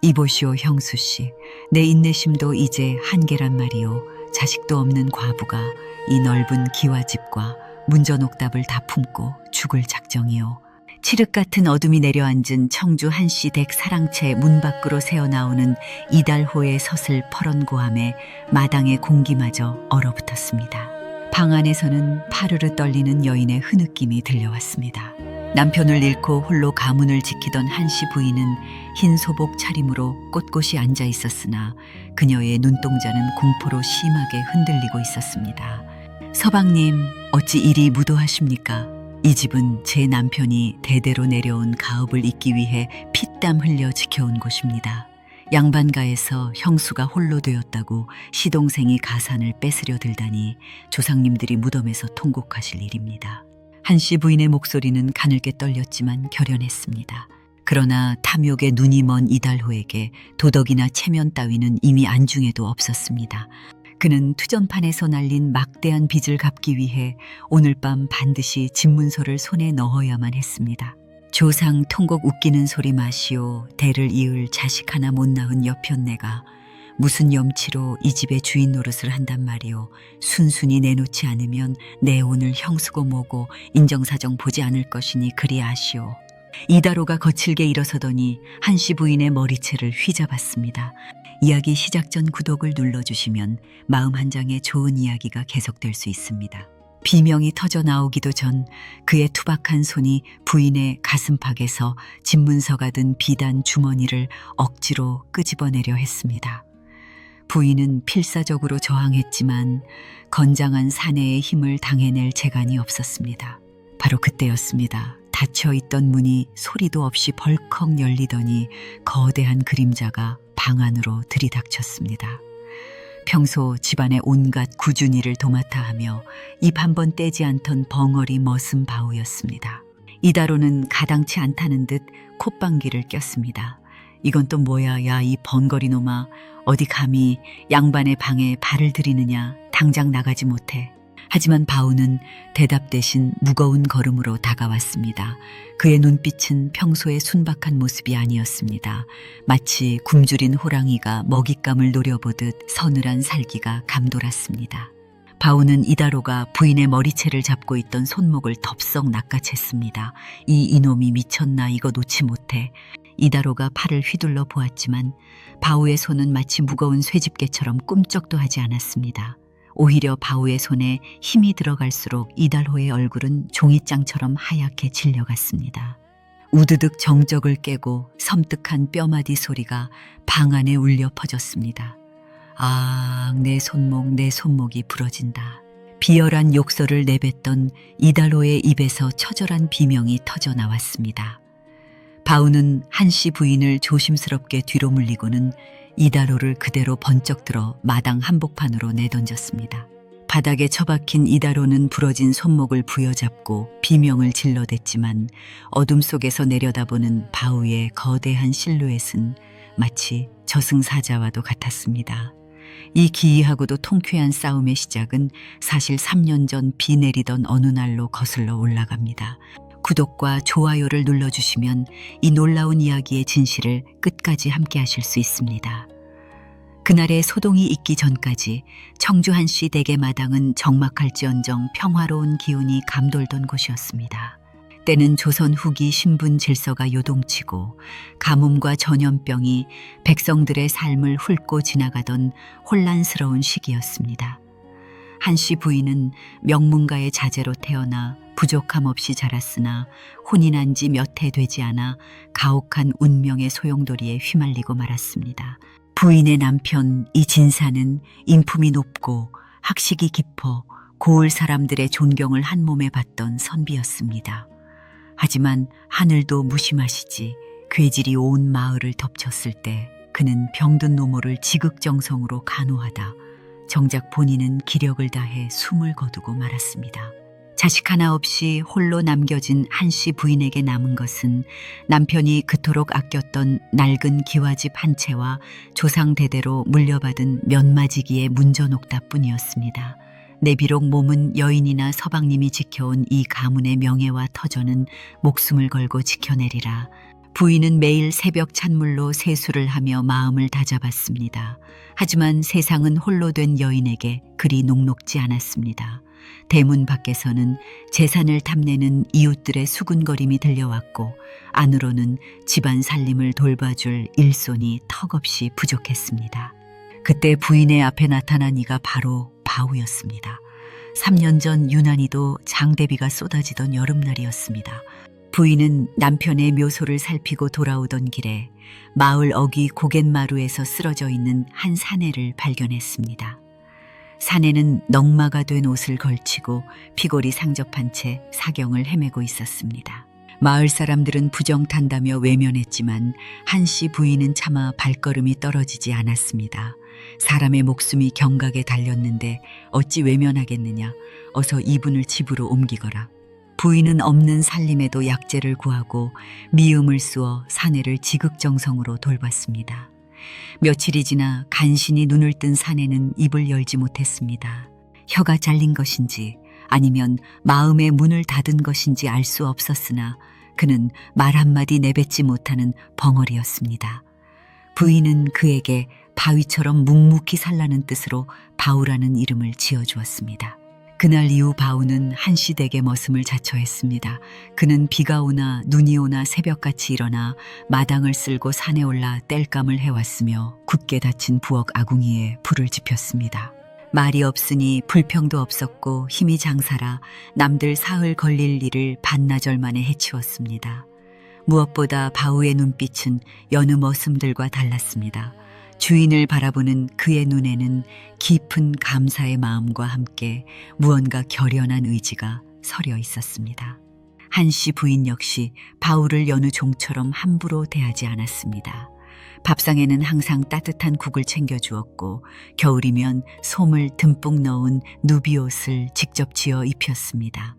이보시오 형수 씨, 내 인내심도 이제 한계란 말이오. 자식도 없는 과부가 이 넓은 기와집과 문전옥답을 다 품고 죽을 작정이오. 칠흑 같은 어둠이 내려앉은 청주 한씨 댁 사랑채 문 밖으로 새어나오는 이달호의 서슬 퍼런고함에 마당의 공기마저 얼어붙었습니다. 방 안에서는 파르르 떨리는 여인의 흐느낌이 들려왔습니다. 남편을 잃고 홀로 가문을 지키던 한씨 부인은 흰 소복 차림으로 꼿꼿이 앉아 있었으나 그녀의 눈동자는 공포로 심하게 흔들리고 있었습니다. 서방님, 어찌 이리 무도하십니까? 이 집은 제 남편이 대대로 내려온 가업을 잇기 위해 피땀 흘려 지켜온 곳입니다. 양반가에서 형수가 홀로 되었다고 시동생이 가산을 뺏으려 들다니 조상님들이 무덤에서 통곡하실 일입니다. 한씨 부인의 목소리는 가늘게 떨렸지만 결연했습니다. 그러나 탐욕에 눈이 먼 이달호에게 도덕이나 체면 따위는 이미 안중에도 없었습니다. 그는 투전판에서 날린 막대한 빚을 갚기 위해 오늘 밤 반드시 집문서를 손에 넣어야만 했습니다. 조상 통곡 웃기는 소리 마시오. 대를 이을 자식 하나 못 낳은 여편네가 무슨 염치로 이 집의 주인 노릇을 한단 말이오. 순순히 내놓지 않으면 내 오늘 형수고 뭐고 인정사정 보지 않을 것이니 그리 아시오. 이달호가 거칠게 일어서더니 한씨 부인의 머리채를 휘잡았습니다. 이야기 시작 전 구독을 눌러주시면 마음 한 장의 좋은 이야기가 계속될 수 있습니다. 비명이 터져 나오기도 전 그의 투박한 손이 부인의 가슴팍에서 집문서가 든 비단 주머니를 억지로 끄집어내려 했습니다. 부인은 필사적으로 저항했지만 건장한 사내의 힘을 당해낼 재간이 없었습니다. 바로 그때였습니다. 닫혀있던 문이 소리도 없이 벌컥 열리더니 거대한 그림자가 방 안으로 들이닥쳤습니다. 평소 집안의 온갖 굳은 일을 도맡아 하며 입 한 번 떼지 않던 벙어리 머슴 바우였습니다. 이달호는 가당치 않다는 듯 콧방귀를 꼈습니다. 이건 또 뭐야, 야, 이 번거리 놈아. 어디 감히 양반의 방에 발을 들이느냐. 당장 나가지 못해. 하지만 바우는 대답 대신 무거운 걸음으로 다가왔습니다. 그의 눈빛은 평소의 순박한 모습이 아니었습니다. 마치 굶주린 호랑이가 먹잇감을 노려보듯 서늘한 살기가 감돌았습니다. 바우는 이달호가 부인의 머리채를 잡고 있던 손목을 덥석 낚아챘습니다. 이놈이 미쳤나. 이거 놓지 못해. 이달호가 팔을 휘둘러 보았지만 바우의 손은 마치 무거운 쇠집게처럼 꿈쩍도 하지 않았습니다. 오히려 바우의 손에 힘이 들어갈수록 이달호의 얼굴은 종이장처럼 하얗게 질려갔습니다. 우드득 정적을 깨고 섬뜩한 뼈마디 소리가 방 안에 울려 퍼졌습니다. 아, 내 손목이 부러진다. 비열한 욕설을 내뱉던 이달호의 입에서 처절한 비명이 터져 나왔습니다. 바우는 한씨 부인을 조심스럽게 뒤로 물리고는 이달호를 그대로 번쩍 들어 마당 한복판으로 내던졌습니다. 바닥에 처박힌 이달호는 부러진 손목을 부여잡고 비명을 질러댔지만 어둠 속에서 내려다보는 바우의 거대한 실루엣은 마치 저승사자와도 같았습니다. 이 기이하고도 통쾌한 싸움의 시작은 사실 3년 전 비 내리던 어느 날로 거슬러 올라갑니다. 구독과 좋아요를 눌러주시면 이 놀라운 이야기의 진실을 끝까지 함께 하실 수 있습니다. 그날의 소동이 있기 전까지 청주 한씨 댁의 마당은 적막할지언정 평화로운 기운이 감돌던 곳이었습니다. 때는 조선 후기 신분 질서가 요동치고 가뭄과 전염병이 백성들의 삶을 훑고 지나가던 혼란스러운 시기였습니다. 한씨 부인은 명문가의 자제로 태어나 부족함 없이 자랐으나 혼인한 지 몇 해 되지 않아 가혹한 운명의 소용돌이에 휘말리고 말았습니다. 부인의 남편 이진사는 인품이 높고 학식이 깊어 고을 사람들의 존경을 한 몸에 받던 선비였습니다. 하지만 하늘도 무심하시지 괴질이 온 마을을 덮쳤을 때 그는 병든 노모를 지극정성으로 간호하다 정작 본인은 기력을 다해 숨을 거두고 말았습니다. 자식 하나 없이 홀로 남겨진 한씨 부인에게 남은 것은 남편이 그토록 아꼈던 낡은 기와집 한 채와 조상 대대로 물려받은 면마지기의 문전옥답뿐이었습니다. 내 비록 몸은 여인이나 서방님이 지켜온 이 가문의 명예와 터전은 목숨을 걸고 지켜내리라. 부인은 매일 새벽 찬물로 세수를 하며 마음을 다잡았습니다. 하지만 세상은 홀로 된 여인에게 그리 녹록지 않았습니다. 대문 밖에서는 재산을 탐내는 이웃들의 수군거림이 들려왔고 안으로는 집안 살림을 돌봐줄 일손이 턱없이 부족했습니다. 그때 부인의 앞에 나타난 이가 바로 바우였습니다. 3년 전 유난히도 장대비가 쏟아지던 여름날이었습니다. 부인은 남편의 묘소를 살피고 돌아오던 길에 마을 어귀 고갯마루에서 쓰러져 있는 한 사내를 발견했습니다. 사내는 넝마가 된 옷을 걸치고 피골이 상접한 채 사경을 헤매고 있었습니다. 마을 사람들은 부정탄다며 외면했지만 한씨 부인은 차마 발걸음이 떨어지지 않았습니다. 사람의 목숨이 경각에 달렸는데 어찌 외면하겠느냐. 어서 이분을 집으로 옮기거라. 부인은 없는 살림에도 약재를 구하고 미음을 쑤어 사내를 지극정성으로 돌봤습니다. 며칠이 지나 간신히 눈을 뜬 사내는 입을 열지 못했습니다. 혀가 잘린 것인지 아니면 마음의 문을 닫은 것인지 알 수 없었으나 그는 말 한마디 내뱉지 못하는 벙어리였습니다. 부인은 그에게 바위처럼 묵묵히 살라는 뜻으로 바우라는 이름을 지어주었습니다. 그날 이후 바우는 한씨 댁의 머슴을 자처했습니다. 그는 비가 오나 눈이 오나 새벽같이 일어나 마당을 쓸고 산에 올라 땔감을 해왔으며 굳게 닫힌 부엌 아궁이에 불을 지폈습니다. 말이 없으니 불평도 없었고 힘이 장사라 남들 사흘 걸릴 일을 반나절 만에 해치웠습니다. 무엇보다 바우의 눈빛은 여느 머슴들과 달랐습니다. 주인을 바라보는 그의 눈에는 깊은 감사의 마음과 함께 무언가 결연한 의지가 서려 있었습니다. 한씨 부인 역시 바우를 여느 종처럼 함부로 대하지 않았습니다. 밥상에는 항상 따뜻한 국을 챙겨주었고 겨울이면 솜을 듬뿍 넣은 누비옷을 직접 지어 입혔습니다.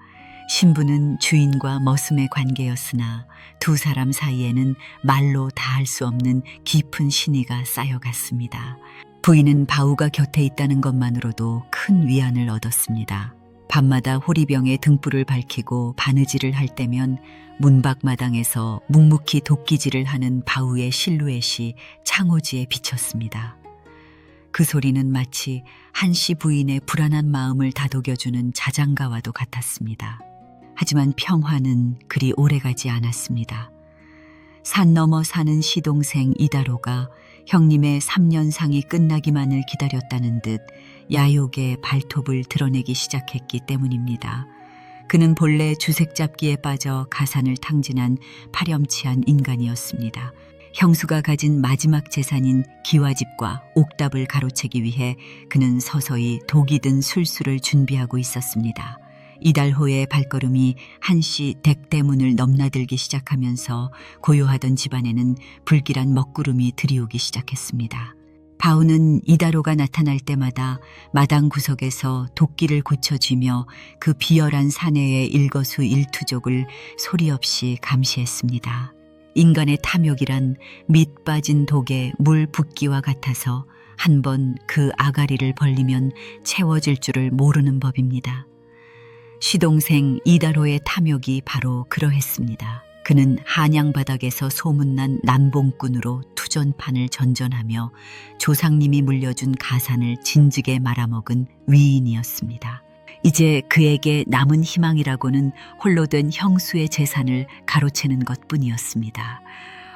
신부는 주인과 머슴의 관계였으나 두 사람 사이에는 말로 다할 수 없는 깊은 신의가 쌓여갔습니다. 부인은 바우가 곁에 있다는 것만으로도 큰 위안을 얻었습니다. 밤마다 호리병에 등불을 밝히고 바느질을 할 때면 문밖 마당에서 묵묵히 도끼질을 하는 바우의 실루엣이 창호지에 비쳤습니다. 그 소리는 마치 한씨 부인의 불안한 마음을 다독여주는 자장가와도 같았습니다. 하지만 평화는 그리 오래가지 않았습니다. 산 넘어 사는 시동생 이다로가 형님의 3년상이 끝나기만을 기다렸다는 듯 야욕의 발톱을 드러내기 시작했기 때문입니다. 그는 본래 주색잡기에 빠져 가산을 탕진한 파렴치한 인간이었습니다. 형수가 가진 마지막 재산인 기와집과 옥답을 가로채기 위해 그는 서서히 독이 든 술수를 준비하고 있었습니다. 이달호의 발걸음이 한씨 댁대문을 넘나들기 시작하면서 고요하던 집안에는 불길한 먹구름이 들이오기 시작했습니다. 바우는 이다로가 나타날 때마다 마당 구석에서 도끼를 고쳐쥐며 그 비열한 사내의 일거수일투족을 소리 없이 감시했습니다. 인간의 탐욕이란 밑 빠진 독에 물 붓기와 같아서 한번 그 아가리를 벌리면 채워질 줄을 모르는 법입니다. 시동생 이다로의 탐욕이 바로 그러했습니다. 그는 한양 바닥에서 소문난 남봉꾼으로 투전판을 전전하며 조상님이 물려준 가산을 진즉에 말아먹은 위인이었습니다. 이제 그에게 남은 희망이라고는 홀로 된 형수의 재산을 가로채는 것뿐이었습니다.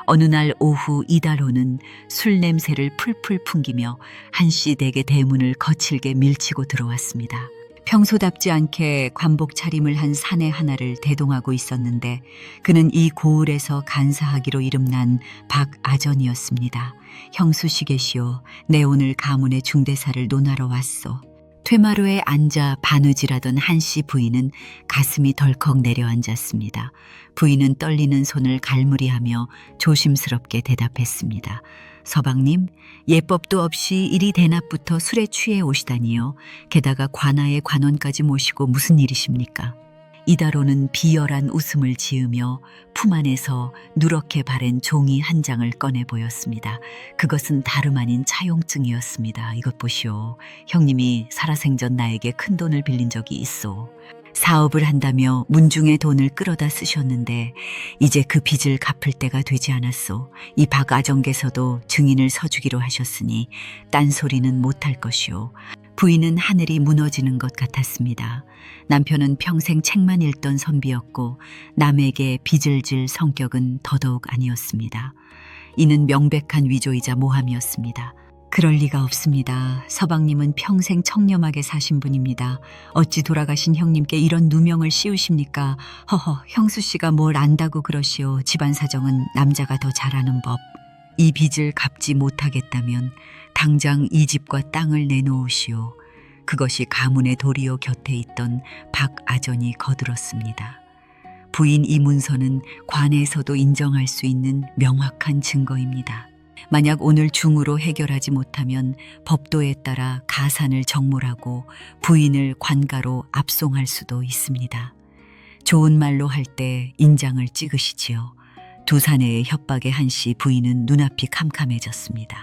어느 날 오후 이다로는 술 냄새를 풀풀 풍기며 한씨 댁의 대문을 거칠게 밀치고 들어왔습니다. 평소답지 않게 관복 차림을 한 사내 하나를 대동하고 있었는데 그는 이 고을에서 간사하기로 이름난 박아전이었습니다. 형수시계시오, 내 오늘 가문의 중대사를 논하러 왔소. 퇴마루에 앉아 바느질하던 한씨 부인은 가슴이 덜컥 내려앉았습니다. 부인은 떨리는 손을 갈무리하며 조심스럽게 대답했습니다. 서방님, 예법도 없이 이리 대낮부터 술에 취해 오시다니요. 게다가 관아의 관원까지 모시고 무슨 일이십니까? 이다로는 비열한 웃음을 지으며 품 안에서 누렇게 바랜 종이 한 장을 꺼내 보였습니다. 그것은 다름 아닌 차용증이었습니다. 이것 보시오. 형님이 살아생전 나에게 큰 돈을 빌린 적이 있소. 사업을 한다며 문중의 돈을 끌어다 쓰셨는데 이제 그 빚을 갚을 때가 되지 않았소. 이 박아정께서도 증인을 서주기로 하셨으니 딴소리는 못할 것이오. 부인은 하늘이 무너지는 것 같았습니다. 남편은 평생 책만 읽던 선비였고 남에게 빚을 질 성격은 더더욱 아니었습니다. 이는 명백한 위조이자 모함이었습니다. 그럴 리가 없습니다. 서방님은 평생 청렴하게 사신 분입니다. 어찌 돌아가신 형님께 이런 누명을 씌우십니까? 허허, 형수 씨가 뭘 안다고 그러시오. 집안 사정은 남자가 더 잘 아는 법. 이 빚을 갚지 못하겠다면 당장 이 집과 땅을 내놓으시오. 그것이 가문의 도리어 곁에 있던 박아전이 거들었습니다. 부인 이 문서는 관에서도 인정할 수 있는 명확한 증거입니다. 만약 오늘 중으로 해결하지 못하면 법도에 따라 가산을 정몰하고 부인을 관가로 압송할 수도 있습니다. 좋은 말로 할 때 인장을 찍으시지요. 두 사내의 협박에 한시 부인은 눈앞이 캄캄해졌습니다.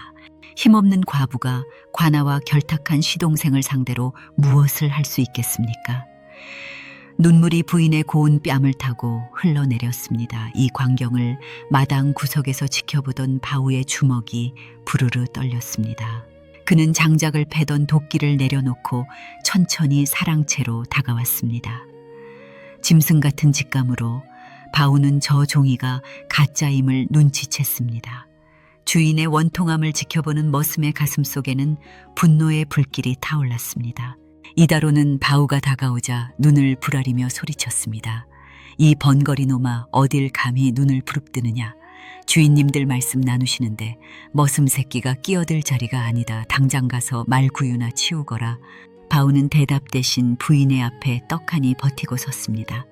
힘없는 과부가 관아와 결탁한 시동생을 상대로 무엇을 할 수 있겠습니까? 눈물이 부인의 고운 뺨을 타고 흘러내렸습니다. 이 광경을 마당 구석에서 지켜보던 바우의 주먹이 부르르 떨렸습니다. 그는 장작을 패던 도끼를 내려놓고 천천히 사랑채로 다가왔습니다. 짐승 같은 직감으로 바우는 저 종이가 가짜임을 눈치챘습니다. 주인의 원통함을 지켜보는 머슴의 가슴속에는 분노의 불길이 타올랐습니다. 이다로는 바우가 다가오자 눈을 부라리며 소리쳤습니다. 이 번거리 놈아, 어딜 감히 눈을 부릅뜨느냐. 주인님들 말씀 나누시는데 머슴 새끼가 끼어들 자리가 아니다. 당장 가서 말구유나 치우거라. 바우는 대답 대신 부인의 앞에 떡하니 버티고 섰습니다.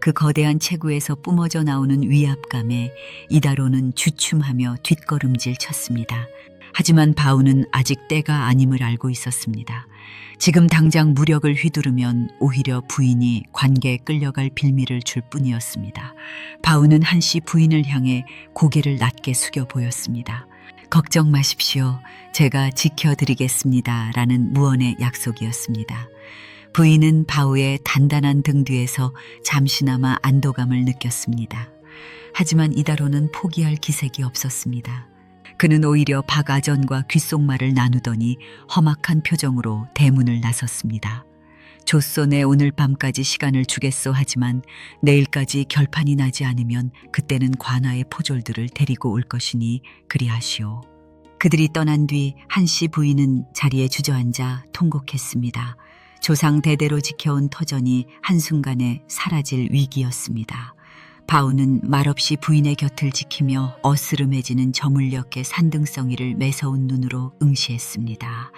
그 거대한 체구에서 뿜어져 나오는 위압감에 이다로는 주춤하며 뒷걸음질 쳤습니다. 하지만 바우는 아직 때가 아님을 알고 있었습니다. 지금 당장 무력을 휘두르면 오히려 부인이 관계에 끌려갈 빌미를 줄 뿐이었습니다. 바우는 한시 부인을 향해 고개를 낮게 숙여 보였습니다. 걱정 마십시오. 제가 지켜드리겠습니다. 라는 무언의 약속이었습니다. 부인은 바우의 단단한 등 뒤에서 잠시나마 안도감을 느꼈습니다. 하지만 이다로는 포기할 기색이 없었습니다. 그는 오히려 박아전과 귓속말을 나누더니 험악한 표정으로 대문을 나섰습니다. 조선에 오늘 밤까지 시간을 주겠소 하지만 내일까지 결판이 나지 않으면 그때는 관아의 포졸들을 데리고 올 것이니 그리하시오. 그들이 떠난 뒤 한씨 부인은 자리에 주저앉아 통곡했습니다. 조상 대대로 지켜온 터전이 한순간에 사라질 위기였습니다. 바우는 말없이 부인의 곁을 지키며 어스름해지는 저물녘의 산등성이를 매서운 눈으로 응시했습니다.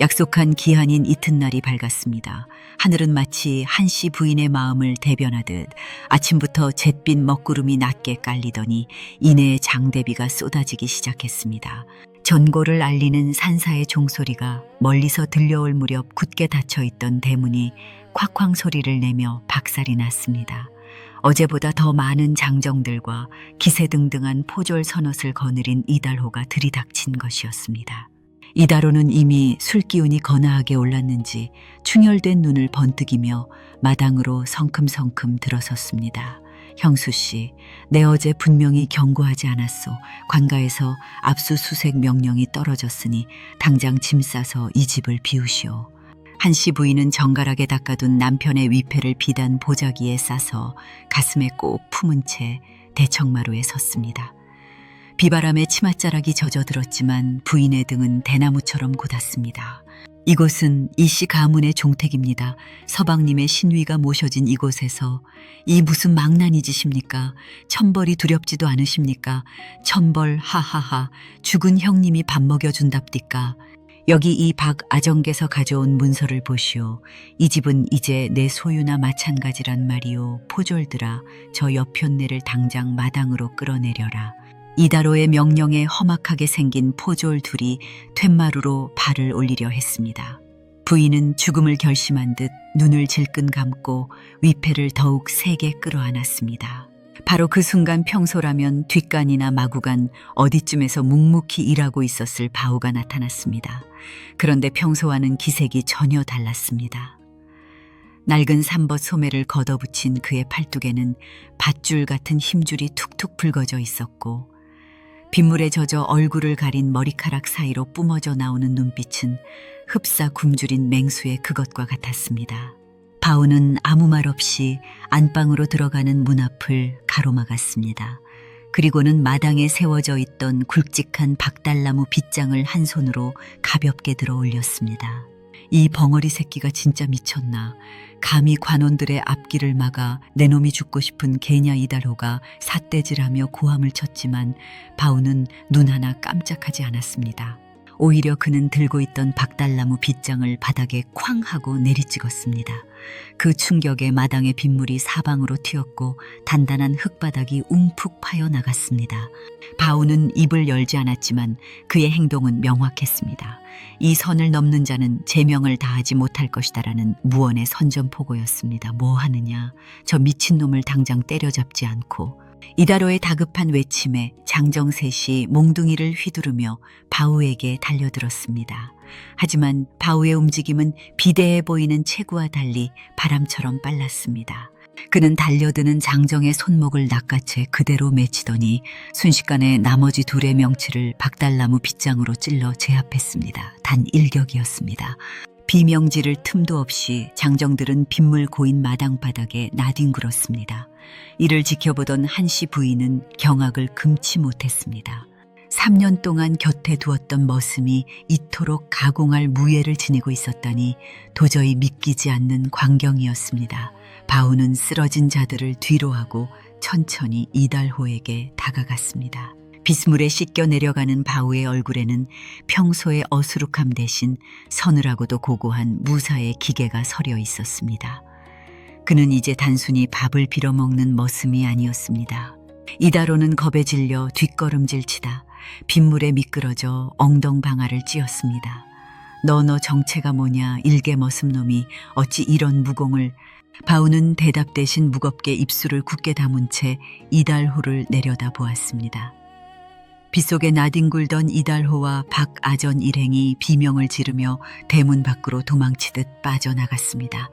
약속한 기한인 이튿날이 밝았습니다. 하늘은 마치 한씨 부인의 마음을 대변하듯 아침부터 잿빛 먹구름이 낮게 깔리더니 이내에 장대비가 쏟아지기 시작했습니다. 전고를 알리는 산사의 종소리가 멀리서 들려올 무렵 굳게 닫혀있던 대문이 콱콱 소리를 내며 박살이 났습니다. 어제보다 더 많은 장정들과 기세등등한 포졸 선옷을 거느린 이달호가 들이닥친 것이었습니다. 이달호는 이미 술기운이 거나하게 올랐는지 충혈된 눈을 번뜩이며 마당으로 성큼성큼 들어섰습니다. 형수씨, 내 어제 분명히 경고하지 않았소. 관가에서 압수수색 명령이 떨어졌으니 당장 짐 싸서 이 집을 비우시오. 한씨 부인은 정갈하게 닦아둔 남편의 위패를 비단 보자기에 싸서 가슴에 꼭 품은 채 대청마루에 섰습니다. 비바람에 치맛자락이 젖어들었지만 부인의 등은 대나무처럼 곧았습니다. 이곳은 이씨 가문의 종택입니다. 서방님의 신위가 모셔진 이곳에서 이 무슨 망나니 짓입니까? 천벌이 두렵지도 않으십니까? 천벌 하하하, 죽은 형님이 밥 먹여준답디까? 여기 이 박아정께서 가져온 문서를 보시오. 이 집은 이제 내 소유나 마찬가지란 말이오. 포졸들아, 저 여편네를 당장 마당으로 끌어내려라. 이다로의 명령에 험악하게 생긴 포졸 둘이 툇마루로 발을 올리려 했습니다. 부인은 죽음을 결심한 듯 눈을 질끈 감고 위패를 더욱 세게 끌어안았습니다. 바로 그 순간 평소라면 뒷간이나 마구간 어디쯤에서 묵묵히 일하고 있었을 바우가 나타났습니다. 그런데 평소와는 기색이 전혀 달랐습니다. 낡은 삼벗 소매를 걷어붙인 그의 팔뚝에는 밧줄 같은 힘줄이 툭툭 붉어져 있었고 빗물에 젖어 얼굴을 가린 머리카락 사이로 뿜어져 나오는 눈빛은 흡사 굶주린 맹수의 그것과 같았습니다. 바우는 아무 말 없이 안방으로 들어가는 문 앞을 가로막았습니다. 그리고는 마당에 세워져 있던 굵직한 박달나무 빗장을 한 손으로 가볍게 들어 올렸습니다. 이 벙어리 새끼가 진짜 미쳤나. 감히 관원들의 앞길을 막아 내 놈이 죽고 싶은 개냐 이달호가 삿대질하며 고함을 쳤지만 바우는 눈 하나 깜짝하지 않았습니다. 오히려 그는 들고 있던 박달나무 빗장을 바닥에 쾅 하고 내리찍었습니다. 그 충격에 마당의 빗물이 사방으로 튀었고 단단한 흙바닥이 움푹 파여 나갔습니다. 바우는 입을 열지 않았지만 그의 행동은 명확했습니다. 이 선을 넘는 자는 제명을 다하지 못할 것이다라는 무언의 선전포고였습니다. 뭐 하느냐, 저 미친놈을 당장 때려잡지 않고. 이달호의 다급한 외침에 장정셋이 몽둥이를 휘두르며 바우에게 달려들었습니다. 하지만 바우의 움직임은 비대해 보이는 체구와 달리 바람처럼 빨랐습니다. 그는 달려드는 장정의 손목을 낚아채 그대로 맺히더니 순식간에 나머지 둘의 명치를 박달나무 빗장으로 찔러 제압했습니다. 단 일격이었습니다. 비명지를 틈도 없이 장정들은 빗물 고인 마당바닥에 나뒹굴었습니다. 이를 지켜보던 한씨 부인은 경악을 금치 못했습니다. 3년 동안 곁에 두었던 머슴이 이토록 가공할 무예를 지니고 있었다니 도저히 믿기지 않는 광경이었습니다. 바우는 쓰러진 자들을 뒤로하고 천천히 이달호에게 다가갔습니다. 빗물에 씻겨 내려가는 바우의 얼굴에는 평소의 어수룩함 대신 서늘하고도 고고한 무사의 기계가 서려 있었습니다. 그는 이제 단순히 밥을 빌어먹는 머슴이 아니었습니다. 이달호는 겁에 질려 뒷걸음질치다 빗물에 미끄러져 엉덩방아를 찧었습니다. 너 정체가 뭐냐, 일개 머슴놈이 어찌 이런 무공을. 바우는 대답 대신 무겁게 입술을 굳게 다문 채 이달호를 내려다 보았습니다. 빗속에 나뒹굴던 이달호와 박아전 일행이 비명을 지르며 대문 밖으로 도망치듯 빠져나갔습니다.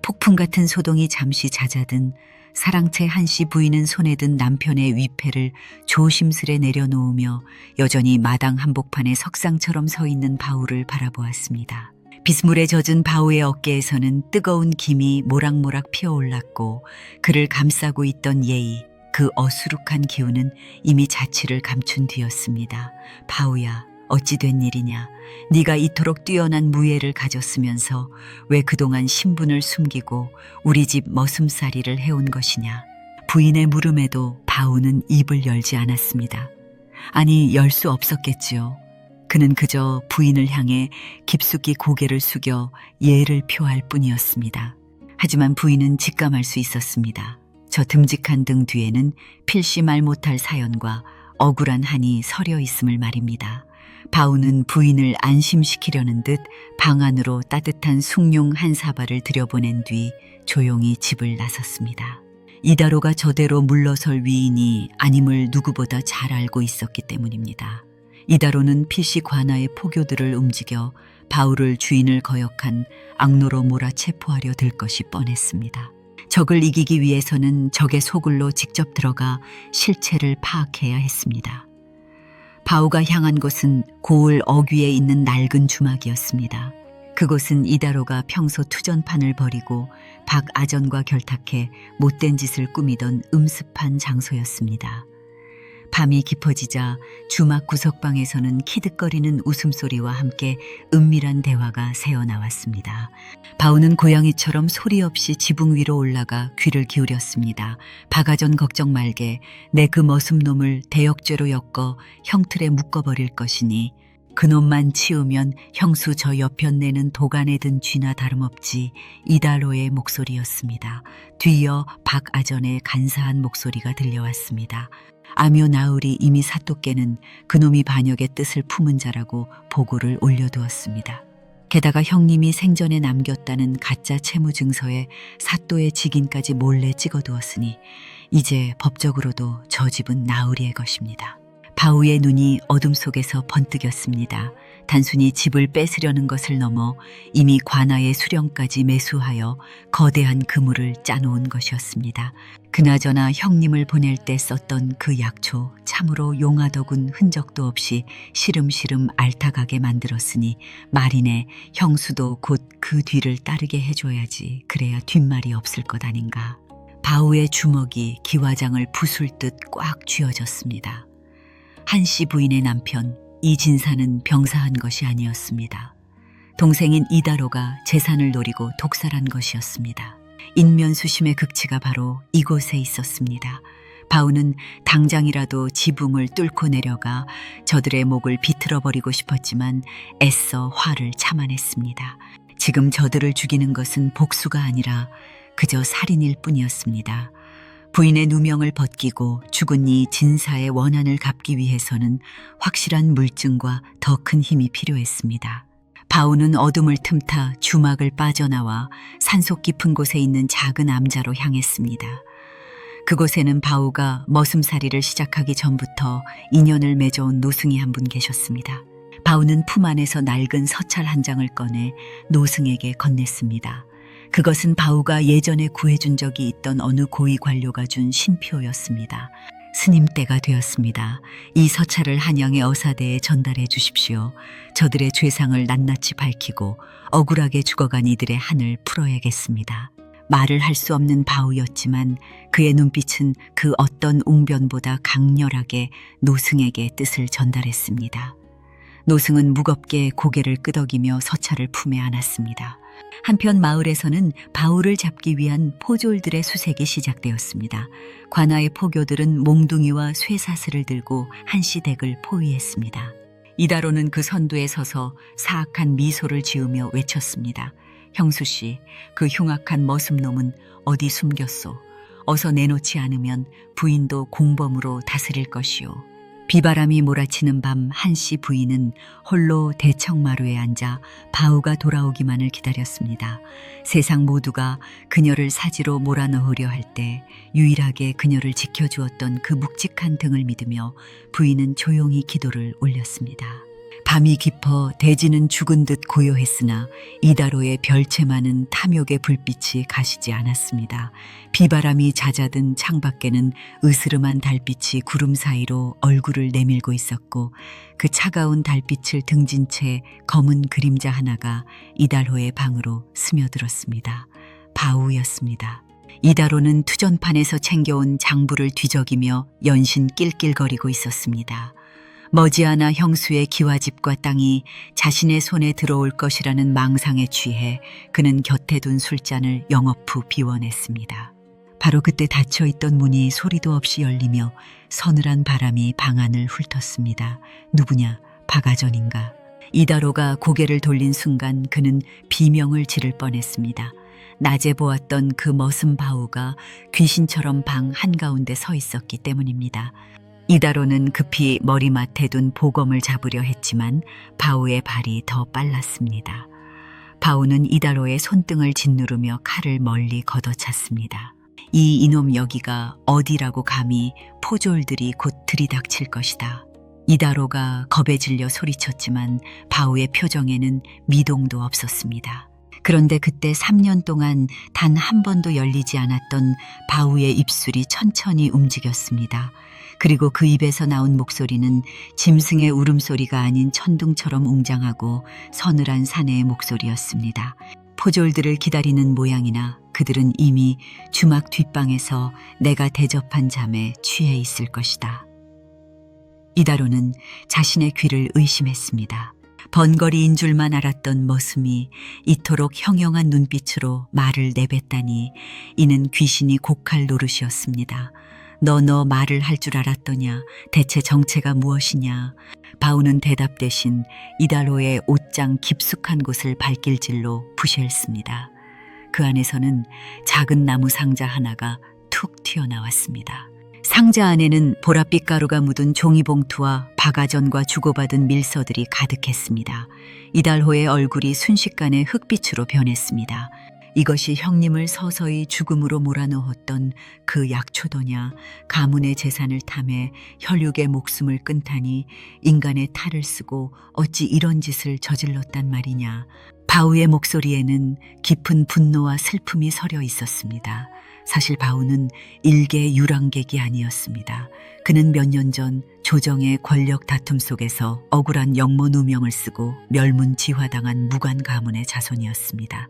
폭풍 같은 소동이 잠시 잦아든 사랑채 한씨 부인은 손에 든 남편의 위패를 조심스레 내려놓으며 여전히 마당 한복판에 석상처럼 서 있는 바우를 바라보았습니다. 빗물에 젖은 바우의 어깨에서는 뜨거운 김이 모락모락 피어올랐고 그를 감싸고 있던 예의, 그 어수룩한 기운은 이미 자취를 감춘 뒤였습니다. 바우야, 어찌 된 일이냐. 네가 이토록 뛰어난 무예를 가졌으면서 왜 그동안 신분을 숨기고 우리 집 머슴살이를 해온 것이냐. 부인의 물음에도 바우는 입을 열지 않았습니다. 아니, 열 수 없었겠지요. 그는 그저 부인을 향해 깊숙이 고개를 숙여 예를 표할 뿐이었습니다. 하지만 부인은 직감할 수 있었습니다. 저 듬직한 등 뒤에는 필시 말 못할 사연과 억울한 한이 서려 있음을 말입니다. 바우는 부인을 안심시키려는 듯 방 안으로 따뜻한 숭늉 한 사발을 들여보낸 뒤 조용히 집을 나섰습니다. 이달호가 저대로 물러설 위인이 아님을 누구보다 잘 알고 있었기 때문입니다. 이달호는 필시 관아의 포교들을 움직여 바우를 주인을 거역한 악로로 몰아체포하려 들 것이 뻔했습니다. 적을 이기기 위해서는 적의 소굴로 직접 들어가 실체를 파악해야 했습니다. 바우가 향한 곳은 고을 어귀에 있는 낡은 주막이었습니다. 그곳은 이달호가 평소 투전판을 벌이고 박아전과 결탁해 못된 짓을 꾸미던 음습한 장소였습니다. 밤이 깊어지자 주막 구석방에서는 키득거리는 웃음소리와 함께 은밀한 대화가 새어나왔습니다. 바우는 고양이처럼 소리 없이 지붕 위로 올라가 귀를 기울였습니다. 박아전 걱정 말게, 내 그 머슴놈을 대역죄로 엮어 형틀에 묶어버릴 것이니 그놈만 치우면 형수 저 여편 내는 도간에 든 쥐나 다름없지. 이달호의 목소리였습니다. 뒤이어 박아전의 간사한 목소리가 들려왔습니다. 아묘 나으리 이미 사또께는 그놈이 반역의 뜻을 품은 자라고 보고를 올려두었습니다. 게다가 형님이 생전에 남겼다는 가짜 채무증서에 사또의 직인까지 몰래 찍어두었으니 이제 법적으로도 저 집은 나으리의 것입니다. 바우의 눈이 어둠 속에서 번뜩였습니다. 단순히 집을 뺏으려는 것을 넘어 이미 관아의 수령까지 매수하여 거대한 그물을 짜놓은 것이었습니다. 그나저나 형님을 보낼 때 썼던 그 약초 참으로 용하더군 흔적도 없이 시름시름 앓다가게 만들었으니 말이네 형수도 곧 그 뒤를 따르게 해줘야지. 그래야 뒷말이 없을 것 아닌가. 바우의 주먹이 기와장을 부술 듯 꽉 쥐어졌습니다. 한씨 부인의 남편 이진사는 병사한 것이 아니었습니다. 동생인 이다로가 재산을 노리고 독살한 것이었습니다. 인면수심의 극치가 바로 이곳에 있었습니다. 바우는 당장이라도 지붕을 뚫고 내려가 저들의 목을 비틀어버리고 싶었지만 애써 화를 참아냈습니다. 지금 저들을 죽이는 것은 복수가 아니라 그저 살인일 뿐이었습니다. 부인의 누명을 벗기고 죽은 이 진사의 원한을 갚기 위해서는 확실한 물증과 더 큰 힘이 필요했습니다. 바우는 어둠을 틈타 주막을 빠져나와 산속 깊은 곳에 있는 작은 암자로 향했습니다. 그곳에는 바우가 머슴살이를 시작하기 전부터 인연을 맺어온 노승이 한 분 계셨습니다. 바우는 품 안에서 낡은 서찰 한 장을 꺼내 노승에게 건넸습니다. 그것은 바우가 예전에 구해준 적이 있던 어느 고위 관료가 준 신표였습니다. 스님 때가 되었습니다. 이 서찰을 한양의 어사대에 전달해 주십시오. 저들의 죄상을 낱낱이 밝히고 억울하게 죽어간 이들의 한을 풀어야겠습니다. 말을 할 수 없는 바우였지만 그의 눈빛은 그 어떤 웅변보다 강렬하게 노승에게 뜻을 전달했습니다. 노승은 무겁게 고개를 끄덕이며 서찰을 품에 안았습니다. 한편 마을에서는 바우를 잡기 위한 포졸들의 수색이 시작되었습니다. 관아의 포교들은 몽둥이와 쇠사슬을 들고 한씨 댁을 포위했습니다. 이다로는 그 선두에 서서 사악한 미소를 지으며 외쳤습니다. 형수씨, 그 흉악한 머슴놈은 어디 숨겼소? 어서 내놓지 않으면 부인도 공범으로 다스릴 것이오. 비바람이 몰아치는 밤 한씨 부인은 홀로 대청마루에 앉아 바우가 돌아오기만을 기다렸습니다. 세상 모두가 그녀를 사지로 몰아넣으려 할 때 유일하게 그녀를 지켜주었던 그 묵직한 등을 믿으며 부인은 조용히 기도를 올렸습니다. 밤이 깊어 대지는 죽은 듯 고요했으나 이다로의 별채 많은 탐욕의 불빛이 가시지 않았습니다. 비바람이 잦아든 창밖에는 으스름한 달빛이 구름 사이로 얼굴을 내밀고 있었고 그 차가운 달빛을 등진 채 검은 그림자 하나가 이다로의 방으로 스며들었습니다. 바우였습니다. 이다로는 투전판에서 챙겨온 장부를 뒤적이며 연신 낄낄거리고 있었습니다. 머지않아 형수의 기와집과 땅이 자신의 손에 들어올 것이라는 망상에 취해 그는 곁에 둔 술잔을 영업후 비워냈습니다. 바로 그때 닫혀있던 문이 소리도 없이 열리며 서늘한 바람이 방 안을 훑었습니다. 누구냐? 박아전인가? 이다로가 고개를 돌린 순간 그는 비명을 지를 뻔했습니다. 낮에 보았던 그 머슴 바우가 귀신처럼 방 한가운데 서 있었기 때문입니다. 이다로는 급히 머리맡에 둔 보검을 잡으려 했지만 바우의 발이 더 빨랐습니다. 바우는 이다로의 손등을 짓누르며 칼을 멀리 걷어찼습니다. 이 이놈 여기가 어디라고 감히 포졸들이 곧 들이닥칠 것이다. 이다로가 겁에 질려 소리쳤지만 바우의 표정에는 미동도 없었습니다. 그런데 그때 3년 동안 단 한 번도 열리지 않았던 바우의 입술이 천천히 움직였습니다. 그리고 그 입에서 나온 목소리는 짐승의 울음소리가 아닌 천둥처럼 웅장하고 서늘한 사내의 목소리였습니다. 포졸들을 기다리는 모양이나 그들은 이미 주막 뒷방에서 내가 대접한 잠에 취해 있을 것이다. 이다로는 자신의 귀를 의심했습니다. 번거리인 줄만 알았던 머슴이 이토록 형형한 눈빛으로 말을 내뱉다니 이는 귀신이 곡할 노릇이었습니다. 너 말을 할 줄 알았더냐? 대체 정체가 무엇이냐? 바우는 대답 대신 이다로의 옷장 깊숙한 곳을 발길질로 부시했습니다. 그 안에서는 작은 나무 상자 하나가 툭 튀어나왔습니다. 상자 안에는 보랏빛 가루가 묻은 종이봉투와 박아전과 주고받은 밀서들이 가득했습니다. 이달호의 얼굴이 순식간에 흑빛으로 변했습니다. 이것이 형님을 서서히 죽음으로 몰아넣었던 그 약초더냐. 가문의 재산을 탐해 혈육의 목숨을 끊다니 인간의 탈을 쓰고 어찌 이런 짓을 저질렀단 말이냐. 바우의 목소리에는 깊은 분노와 슬픔이 서려 있었습니다. 사실 바우는 일개 유랑객이 아니었습니다. 그는 몇 년 전 조정의 권력 다툼 속에서 억울한 영모 누명을 쓰고 멸문지화당한 무관 가문의 자손이었습니다.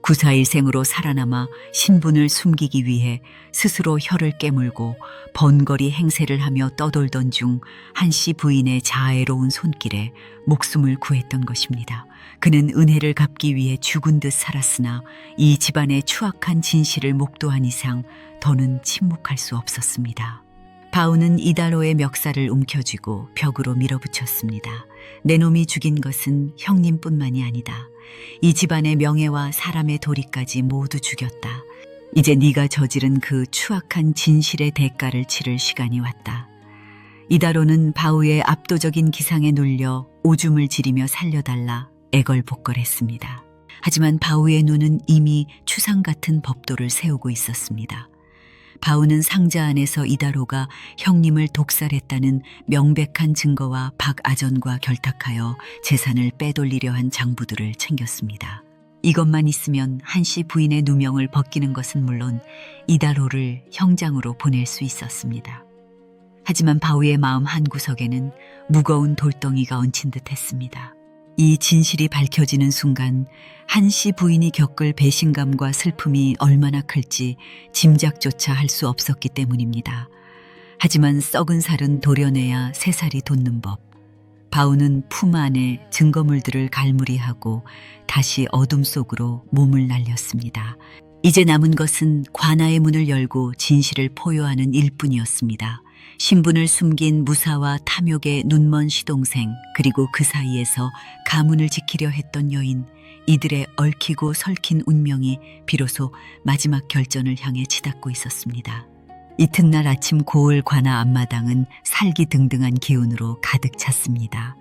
구사일생으로 살아남아 신분을 숨기기 위해 스스로 혀를 깨물고 번거리 행세를 하며 떠돌던 중 한씨 부인의 자애로운 손길에 목숨을 구했던 것입니다. 그는 은혜를 갚기 위해 죽은 듯 살았으나 이 집안의 추악한 진실을 목도한 이상 더는 침묵할 수 없었습니다. 바우는 이달호의 멱살을 움켜쥐고 벽으로 밀어붙였습니다. 내 놈이 죽인 것은 형님뿐만이 아니다. 이 집안의 명예와 사람의 도리까지 모두 죽였다. 이제 네가 저지른 그 추악한 진실의 대가를 치를 시간이 왔다. 이달호는 바우의 압도적인 기상에 눌려 오줌을 지리며 살려달라 애걸복걸했습니다. 하지만 바우의 눈은 이미 추상 같은 법도를 세우고 있었습니다. 바우는 상자 안에서 이달호가 형님을 독살했다는 명백한 증거와 박아전과 결탁하여 재산을 빼돌리려 한 장부들을 챙겼습니다. 이것만 있으면 한씨 부인의 누명을 벗기는 것은 물론 이달호를 형장으로 보낼 수 있었습니다. 하지만 바우의 마음 한구석에는 무거운 돌덩이가 얹힌 듯 했습니다. 이 진실이 밝혀지는 순간 한씨 부인이 겪을 배신감과 슬픔이 얼마나 클지 짐작조차 할 수 없었기 때문입니다. 하지만 썩은 살은 도려내야 새살이 돋는 법. 바우는 품 안에 증거물들을 갈무리하고 다시 어둠 속으로 몸을 날렸습니다. 이제 남은 것은 관아의 문을 열고 진실을 포효하는 일뿐이었습니다. 신분을 숨긴 무사와 탐욕의 눈먼 시동생, 그리고 그 사이에서 가문을 지키려 했던 여인, 이들의 얽히고 설킨 운명이 비로소 마지막 결전을 향해 치닫고 있었습니다. 이튿날 아침 고을 관아 앞마당은 살기등등한 기운으로 가득 찼습니다.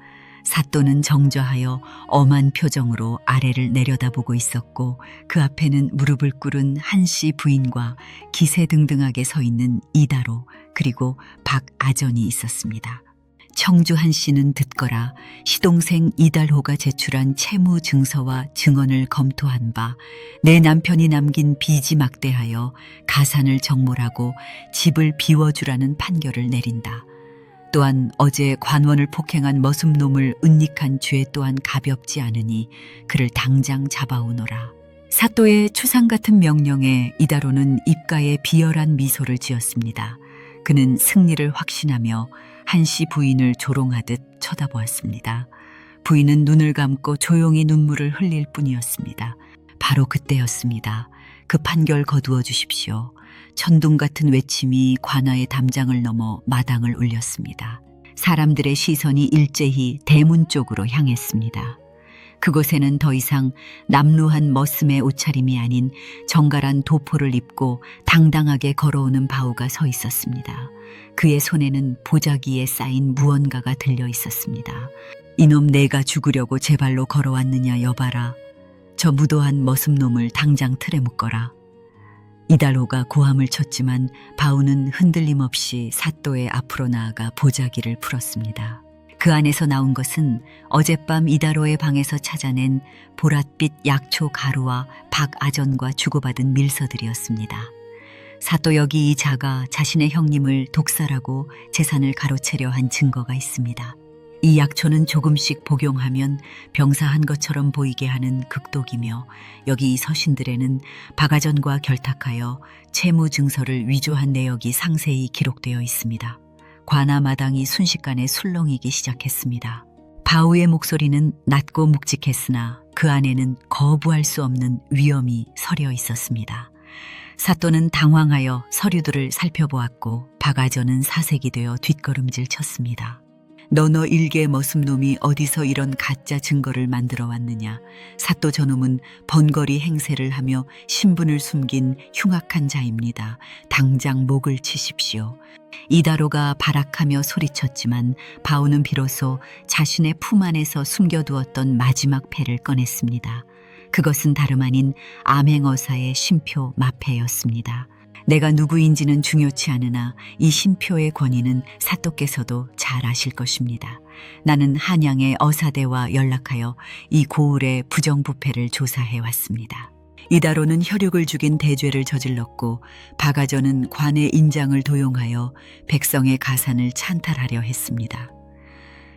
사또는 정저하여 엄한 표정으로 아래를 내려다보고 있었고 그 앞에는 무릎을 꿇은 한씨 부인과 기세등등하게 서 있는 이달호 그리고 박아전이 있었습니다. 청주 한씨는 듣거라 시동생 이달호가 제출한 채무 증서와 증언을 검토한 바 내 남편이 남긴 빚이 막대하여 가산을 정몰하고 집을 비워주라는 판결을 내린다. 또한 어제 관원을 폭행한 머슴놈을 은닉한 죄 또한 가볍지 않으니 그를 당장 잡아오너라. 사또의 추상 같은 명령에 이달호는 입가에 비열한 미소를 지었습니다. 그는 승리를 확신하며 한씨 부인을 조롱하듯 쳐다보았습니다. 부인은 눈을 감고 조용히 눈물을 흘릴 뿐이었습니다. 바로 그때였습니다. 그 판결 거두어 주십시오. 천둥 같은 외침이 관아의 담장을 넘어 마당을 울렸습니다. 사람들의 시선이 일제히 대문 쪽으로 향했습니다. 그곳에는 더 이상 남루한 머슴의 옷차림이 아닌 정갈한 도포를 입고 당당하게 걸어오는 바우가 서 있었습니다. 그의 손에는 보자기에 쌓인 무언가가 들려 있었습니다. 이놈 내가 죽으려고 제 발로 걸어왔느냐 여봐라. 저 무도한 머슴놈을 당장 틀에 묶어라. 이달호가 고함을 쳤지만 바우는 흔들림 없이 사또의 앞으로 나아가 보자기를 풀었습니다. 그 안에서 나온 것은 어젯밤 이달호의 방에서 찾아낸 보랏빛 약초 가루와 박아전과 주고받은 밀서들이었습니다. 사또 여기 이 자가 자신의 형님을 독살하고 재산을 가로채려 한 증거가 있습니다. 이 약초는 조금씩 복용하면 병사한 것처럼 보이게 하는 극독이며 여기 이 서신들에는 박아전과 결탁하여 채무 증서를 위조한 내역이 상세히 기록되어 있습니다. 관아 마당이 순식간에 술렁이기 시작했습니다. 바우의 목소리는 낮고 묵직했으나 그 안에는 거부할 수 없는 위엄이 서려 있었습니다. 사또는 당황하여 서류들을 살펴보았고 박아전은 사색이 되어 뒷걸음질 쳤습니다. 너너 일개 머슴놈이 어디서 이런 가짜 증거를 만들어 왔느냐. 사또 저놈은 번거리 행세를 하며 신분을 숨긴 흉악한 자입니다. 당장 목을 치십시오. 이달호가 발악하며 소리쳤지만 바우는 비로소 자신의 품 안에서 숨겨두었던 마지막 패를 꺼냈습니다. 그것은 다름 아닌 암행어사의 신표 마패였습니다. 내가 누구인지는 중요치 않으나 이 신표의 권위는 사또께서도 잘 아실 것입니다. 나는 한양의 어사대와 연락하여 이 고을의 부정부패를 조사해 왔습니다. 이다로는 혈육을 죽인 대죄를 저질렀고 박아전은 관의 인장을 도용하여 백성의 가산을 찬탈하려 했습니다.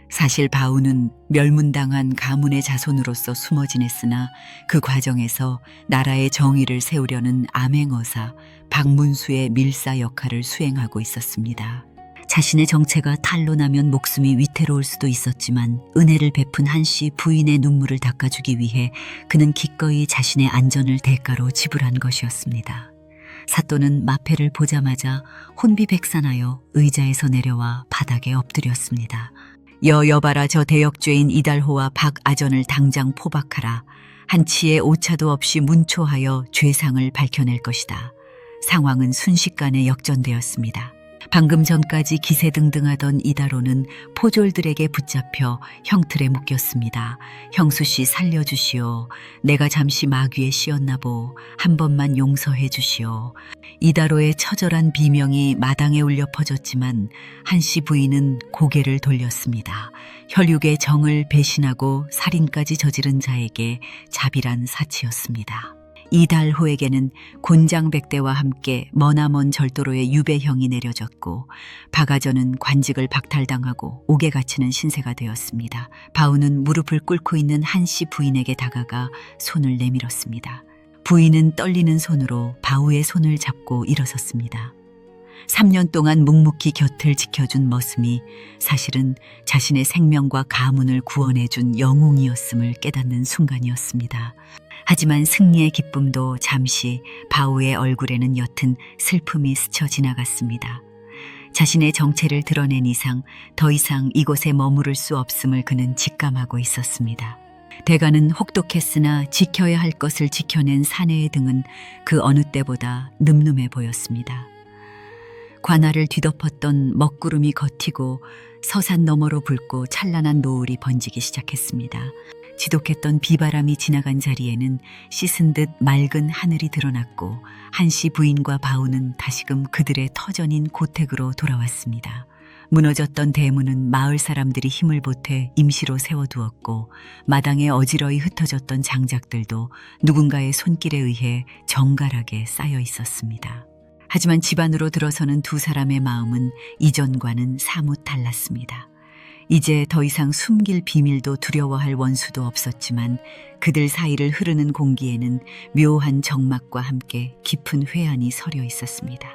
사실 바우는 멸문당한 가문의 자손으로서 숨어 지냈으나 그 과정에서 나라의 정의를 세우려는 암행어사 박문수의 밀사 역할을 수행하고 있었습니다. 자신의 정체가 탄로나면 목숨이 위태로울 수도 있었지만 은혜를 베푼 한씨 부인의 눈물을 닦아주기 위해 그는 기꺼이 자신의 안전을 대가로 지불한 것이었습니다. 사또는 마패를 보자마자 혼비백산하여 의자에서 내려와 바닥에 엎드렸습니다. 여봐라, 저 대역죄인 이달호와 박아전을 당장 포박하라. 한치의 오차도 없이 문초하여 죄상을 밝혀낼 것이다. 상황은 순식간에 역전되었습니다. 방금 전까지 기세등등하던 이다로는 포졸들에게 붙잡혀 형틀에 묶였습니다. 형수씨 살려주시오. 내가 잠시 마귀에 씌었나보. 한 번만 용서해 주시오. 이다로의 처절한 비명이 마당에 울려 퍼졌지만 한씨 부인은 고개를 돌렸습니다. 혈육의 정을 배신하고 살인까지 저지른 자에게 자비란 사치였습니다. 이달호에게는 곤장백대와 함께 머나먼 절도로의 유배형이 내려졌고 박아전은 관직을 박탈당하고 옥에 갇히는 신세가 되었습니다. 바우는 무릎을 꿇고 있는 한씨 부인에게 다가가 손을 내밀었습니다. 부인은 떨리는 손으로 바우의 손을 잡고 일어섰습니다. 3년 동안 묵묵히 곁을 지켜준 머슴이 사실은 자신의 생명과 가문을 구원해준 영웅이었음을 깨닫는 순간이었습니다. 하지만 승리의 기쁨도 잠시 바우의 얼굴에는 옅은 슬픔이 스쳐 지나갔습니다. 자신의 정체를 드러낸 이상 더 이상 이곳에 머무를 수 없음을 그는 직감하고 있었습니다. 대가는 혹독했으나 지켜야 할 것을 지켜낸 사내의 등은 그 어느 때보다 늠름해 보였습니다. 관아를 뒤덮었던 먹구름이 걷히고 서산 너머로 붉고 찬란한 노을이 번지기 시작했습니다. 지독했던 비바람이 지나간 자리에는 씻은 듯 맑은 하늘이 드러났고 한씨 부인과 바우는 다시금 그들의 터전인 고택으로 돌아왔습니다. 무너졌던 대문은 마을 사람들이 힘을 보태 임시로 세워두었고 마당에 어지러이 흩어졌던 장작들도 누군가의 손길에 의해 정갈하게 쌓여 있었습니다. 하지만 집 안으로 들어서는 두 사람의 마음은 이전과는 사뭇 달랐습니다. 이제 더 이상 숨길 비밀도 두려워할 원수도 없었지만 그들 사이를 흐르는 공기에는 묘한 정막과 함께 깊은 회한이 서려 있었습니다.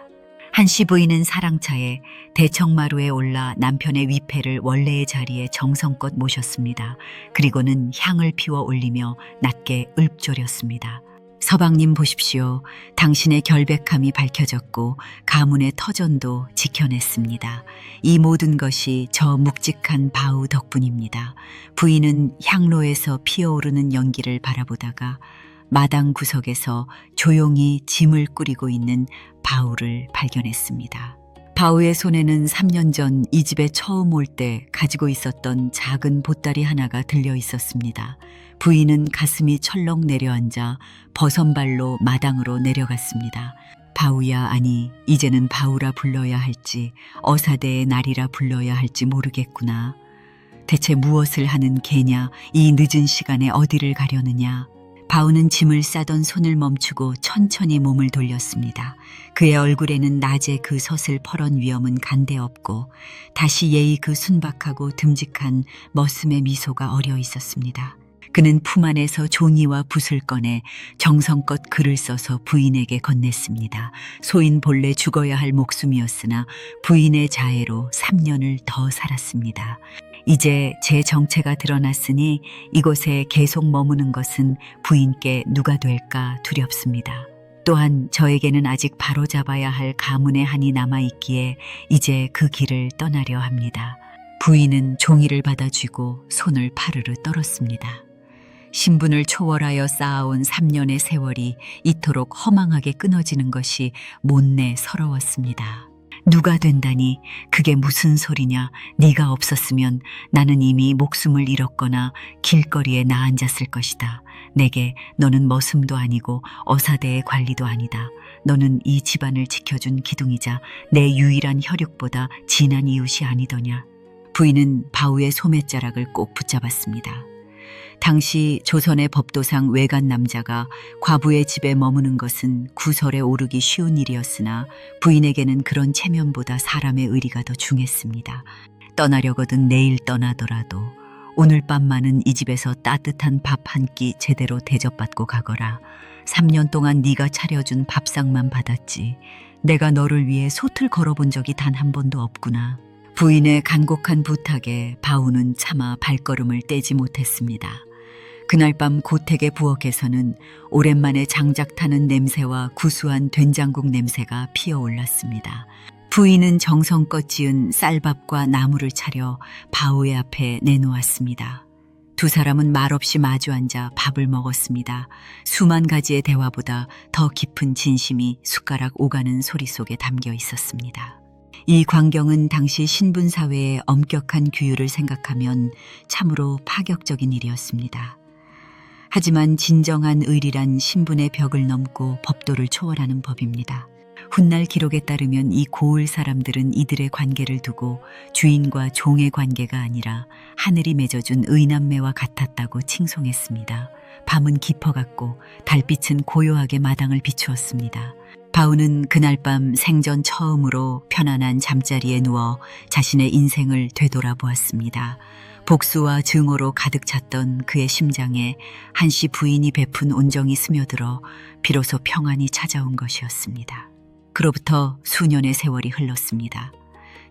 한씨 부인은 사랑차에 대청마루에 올라 남편의 위패를 원래의 자리에 정성껏 모셨습니다. 그리고는 향을 피워 올리며 낮게 읊조렸습니다. 서방님 보십시오. 당신의 결백함이 밝혀졌고 가문의 터전도 지켜냈습니다. 이 모든 것이 저 묵직한 바우 덕분입니다. 부인은 향로에서 피어오르는 연기를 바라보다가 마당 구석에서 조용히 짐을 꾸리고 있는 바우를 발견했습니다. 바우의 손에는 3년 전 이 집에 처음 올 때 가지고 있었던 작은 보따리 하나가 들려 있었습니다. 부인은 가슴이 철렁 내려앉아 버선발로 마당으로 내려갔습니다. 바우야, 아니 이제는 바우라 불러야 할지 어사대의 날이라 불러야 할지 모르겠구나. 대체 무엇을 하는 개냐? 이 늦은 시간에 어디를 가려느냐? 바우는 짐을 싸던 손을 멈추고 천천히 몸을 돌렸습니다. 그의 얼굴에는 낮에 그 섰을 펄은 위엄은 간데 없고 다시 예의 그 순박하고 듬직한 머슴의 미소가 어려 있었습니다. 그는 품 안에서 종이와 붓을 꺼내 정성껏 글을 써서 부인에게 건넸습니다. 소인 본래 죽어야 할 목숨이었으나 부인의 자애로 3년을 더 살았습니다. 이제 제 정체가 드러났으니 이곳에 계속 머무는 것은 부인께 누가 될까 두렵습니다. 또한 저에게는 아직 바로잡아야 할 가문의 한이 남아있기에 이제 그 길을 떠나려 합니다. 부인은 종이를 받아쥐고 손을 파르르 떨었습니다. 신분을 초월하여 쌓아온 3년의 세월이 이토록 허망하게 끊어지는 것이 못내 서러웠습니다. 누가 된다니 그게 무슨 소리냐. 네가 없었으면 나는 이미 목숨을 잃었거나 길거리에 나앉았을 것이다. 내게 너는 머슴도 아니고 어사대의 관리도 아니다. 너는 이 집안을 지켜준 기둥이자 내 유일한 혈육보다 진한 이웃이 아니더냐. 부인은 바우의 소매자락을 꼭 붙잡았습니다. 당시 조선의 법도상 외간 남자가 과부의 집에 머무는 것은 구설에 오르기 쉬운 일이었으나 부인에게는 그런 체면보다 사람의 의리가 더 중했습니다. 떠나려거든 내일 떠나더라도 오늘 밤만은 이 집에서 따뜻한 밥 한 끼 제대로 대접받고 가거라. 3년 동안 네가 차려준 밥상만 받았지. 내가 너를 위해 솥을 걸어본 적이 단 한 번도 없구나. 부인의 간곡한 부탁에 바우는 차마 발걸음을 떼지 못했습니다. 그날 밤 고택의 부엌에서는 오랜만에 장작 타는 냄새와 구수한 된장국 냄새가 피어올랐습니다. 부인은 정성껏 지은 쌀밥과 나물을 차려 바우의 앞에 내놓았습니다. 두 사람은 말없이 마주 앉아 밥을 먹었습니다. 수만 가지의 대화보다 더 깊은 진심이 숟가락 오가는 소리 속에 담겨 있었습니다. 이 광경은 당시 신분사회의 엄격한 규율을 생각하면 참으로 파격적인 일이었습니다. 하지만 진정한 의리란 신분의 벽을 넘고 법도를 초월하는 법입니다. 훗날 기록에 따르면 이 고을 사람들은 이들의 관계를 두고 주인과 종의 관계가 아니라 하늘이 맺어준 의남매와 같았다고 칭송했습니다. 밤은 깊어갔고 달빛은 고요하게 마당을 비추었습니다. 바우는 그날 밤 생전 처음으로 편안한 잠자리에 누워 자신의 인생을 되돌아보았습니다. 복수와 증오로 가득 찼던 그의 심장에 한씨 부인이 베푼 온정이 스며들어 비로소 평안이 찾아온 것이었습니다. 그로부터 수년의 세월이 흘렀습니다.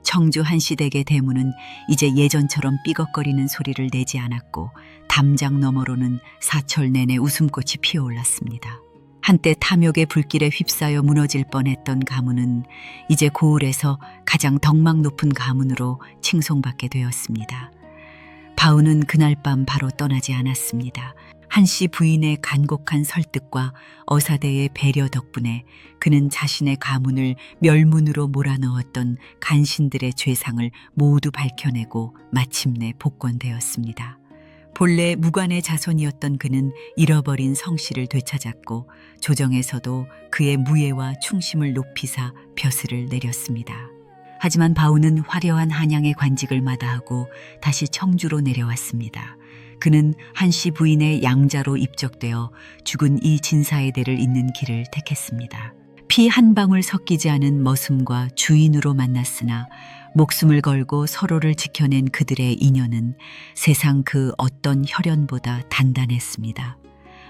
청주 한씨 댁의 대문은 이제 예전처럼 삐걱거리는 소리를 내지 않았고 담장 너머로는 사철 내내 웃음꽃이 피어올랐습니다. 한때 탐욕의 불길에 휩싸여 무너질 뻔했던 가문은 이제 고을에서 가장 덕망 높은 가문으로 칭송받게 되었습니다. 바우는 그날 밤 바로 떠나지 않았습니다. 한씨 부인의 간곡한 설득과 어사대의 배려 덕분에 그는 자신의 가문을 멸문으로 몰아넣었던 간신들의 죄상을 모두 밝혀내고 마침내 복권되었습니다. 본래 무관의 자손이었던 그는 잃어버린 성씨를 되찾았고 조정에서도 그의 무예와 충심을 높이사 벼슬을 내렸습니다. 하지만 바우는 화려한 한양의 관직을 마다하고 다시 청주로 내려왔습니다. 그는 한씨 부인의 양자로 입적되어 죽은 이 진사의 대를 잇는 길을 택했습니다. 피 한 방울 섞이지 않은 머슴과 주인으로 만났으나 목숨을 걸고 서로를 지켜낸 그들의 인연은 세상 그 어떤 혈연보다 단단했습니다.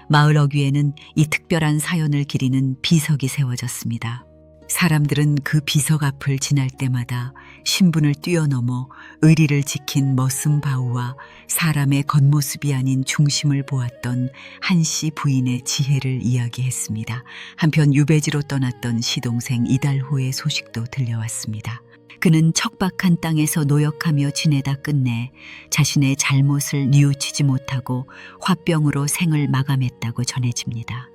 마을 어귀에는 이 특별한 사연을 기리는 비석이 세워졌습니다. 사람들은 그 비석 앞을 지날 때마다 신분을 뛰어넘어 의리를 지킨 머슴 바우와 사람의 겉모습이 아닌 중심을 보았던 한씨 부인의 지혜를 이야기했습니다. 한편 유배지로 떠났던 시동생 이달호의 소식도 들려왔습니다. 그는 척박한 땅에서 노역하며 지내다 끝내 자신의 잘못을 뉘우치지 못하고 화병으로 생을 마감했다고 전해집니다.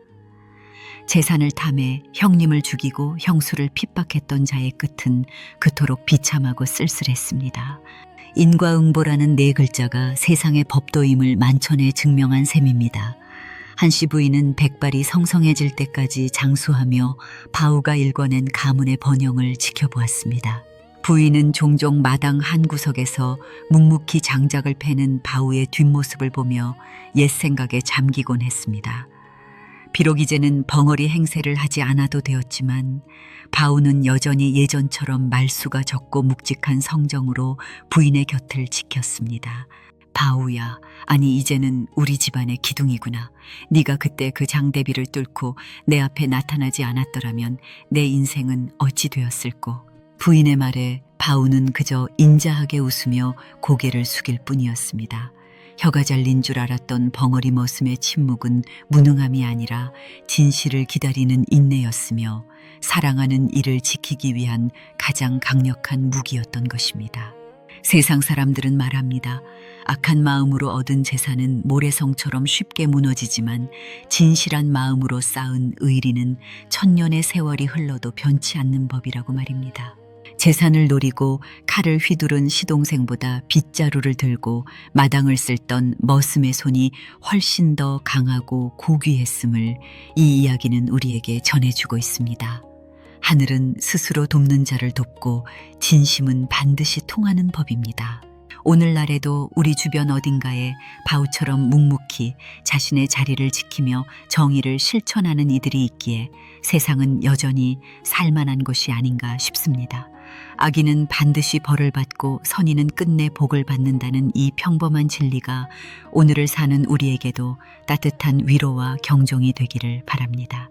재산을 탐해 형님을 죽이고 형수를 핍박했던 자의 끝은 그토록 비참하고 쓸쓸했습니다. 인과응보라는 네 글자가 세상의 법도임을 만천에 증명한 셈입니다. 한씨 부인은 백발이 성성해질 때까지 장수하며 바우가 일궈낸 가문의 번영을 지켜보았습니다. 부인은 종종 마당 한 구석에서 묵묵히 장작을 패는 바우의 뒷모습을 보며 옛 생각에 잠기곤 했습니다. 비록 이제는 벙어리 행세를 하지 않아도 되었지만 바우는 여전히 예전처럼 말수가 적고 묵직한 성정으로 부인의 곁을 지켰습니다. 바우야, 아니 이제는 우리 집안의 기둥이구나. 네가 그때 그 장대비를 뚫고 내 앞에 나타나지 않았더라면 내 인생은 어찌 되었을꼬. 부인의 말에 바우는 그저 인자하게 웃으며 고개를 숙일 뿐이었습니다. 혀가 잘린 줄 알았던 벙어리 머슴의 침묵은 무능함이 아니라 진실을 기다리는 인내였으며 사랑하는 이를 지키기 위한 가장 강력한 무기였던 것입니다. 세상 사람들은 말합니다. 악한 마음으로 얻은 재산은 모래성처럼 쉽게 무너지지만 진실한 마음으로 쌓은 의리는 천년의 세월이 흘러도 변치 않는 법이라고 말입니다. 재산을 노리고 칼을 휘두른 시동생보다 빗자루를 들고 마당을 쓸던 머슴의 손이 훨씬 더 강하고 고귀했음을 이 이야기는 우리에게 전해주고 있습니다. 하늘은 스스로 돕는 자를 돕고 진심은 반드시 통하는 법입니다. 오늘날에도 우리 주변 어딘가에 바우처럼 묵묵히 자신의 자리를 지키며 정의를 실천하는 이들이 있기에 세상은 여전히 살만한 곳이 아닌가 싶습니다. 악인은 반드시 벌을 받고 선인은 끝내 복을 받는다는 이 평범한 진리가 오늘을 사는 우리에게도 따뜻한 위로와 경종이 되기를 바랍니다.